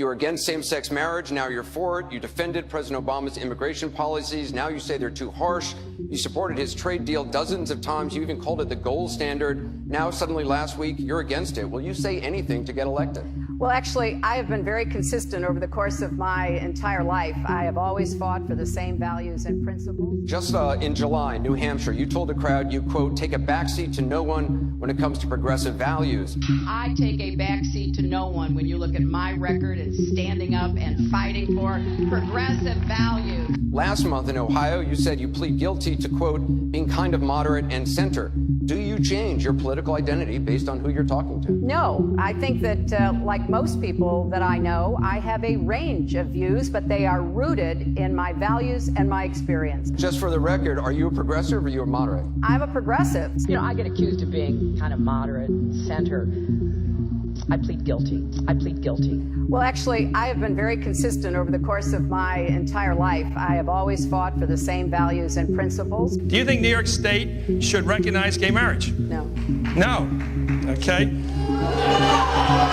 You were against same-sex marriage, now you're for it. You defended President Obama's immigration policies, now you say they're too harsh. You supported his trade deal dozens of times. You even called it the gold standard. Now, suddenly last week, you're against it. Will you say anything to get elected? Well, actually, I have been very consistent over the course of my entire life. I have always fought for the same values and principles. Just in July, New Hampshire, you told the crowd you, quote, take a backseat to no one when it comes to progressive values. I take a backseat to no one when you look at my record and standing up and fighting for progressive values. Last month in Ohio, you said you plead guilty to, quote, being kind of moderate and center. Do you change your political identity based on who you're talking to? No, I think that like most people that I know, I have a range of views, but they are rooted in my values and my experience. Just for the record, are you a progressive or are you a moderate? I'm a progressive. You know, I get accused of being kind of moderate and center. I plead guilty. I plead guilty. Well, actually, I have been very consistent over the course of my entire life. I have always fought for the same values and principles. Do you think New York State should recognize gay marriage? No. No. Okay.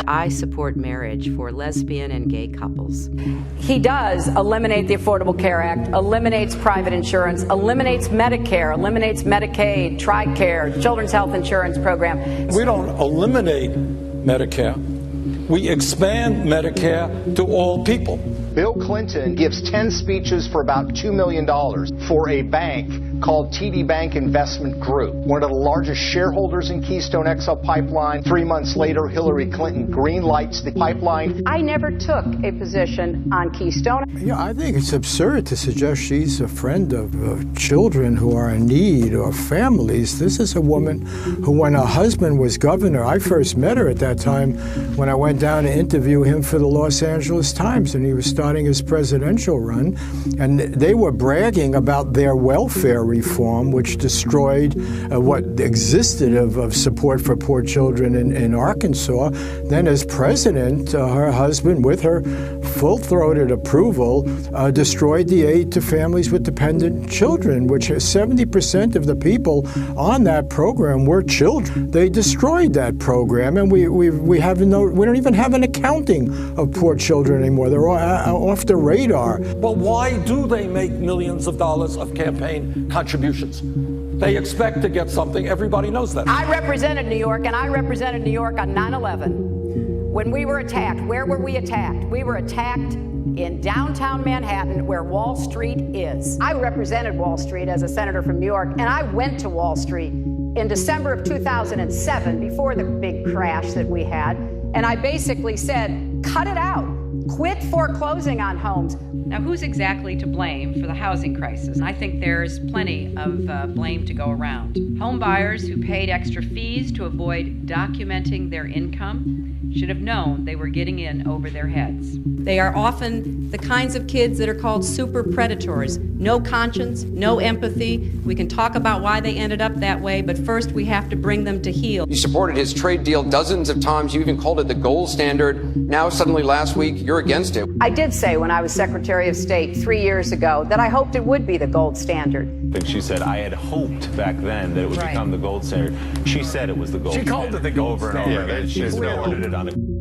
I support marriage for lesbian and gay couples. He does eliminate the Affordable Care Act, eliminates private insurance, eliminates Medicare, eliminates Medicaid, TRICARE, Children's Health Insurance Program. We don't eliminate Medicare. We expand Medicare to all people. Bill Clinton gives 10 speeches for about $2 million for a bank called TD Bank Investment Group, one of the largest shareholders in Keystone XL Pipeline. 3 months later, Hillary Clinton greenlights the pipeline. I never took a position on Keystone. Yeah, I think it's absurd to suggest she's a friend of children who are in need or families. This is a woman who, when her husband was governor, I first met her at that time when I went down to interview him for the Los Angeles Times, and he was starting his presidential run, and they were bragging about their welfare reform, which destroyed what existed of support for poor children in Arkansas. Then as president, her husband, with her full-throated approval, destroyed the aid to families with dependent children, which 70% of the people on that program were children. They destroyed that program, and we don't even have an accounting of poor children anymore. They're all off the radar. But why do they make millions of dollars of campaign contributions? They expect to get something. Everybody knows that. I represented New York, and I represented New York on 9/11. When we were attacked, where were we attacked? We were attacked in downtown Manhattan, where Wall Street is. I represented Wall Street as a senator from New York, and I went to Wall Street in December of 2007, before the big crash that we had, and I basically said, cut it out. Quit foreclosing on homes. Now, who's exactly to blame for the housing crisis? I think there's plenty of blame to go around. Home buyers who paid extra fees to avoid documenting their income should have known they were getting in over their heads. They are often the kinds of kids that are called super predators. No conscience, no empathy. We can talk about why they ended up that way, but first we have to bring them to heel. You supported his trade deal dozens of times. You even called it the gold standard. Now, suddenly last week, you're against it. I did say when I was Secretary of State 3 years ago that I hoped it would be the gold standard. And she said, I had hoped back then that it would become the gold standard. She said it was the gold standard. She called it the gold over standard. and over again. She's put it on the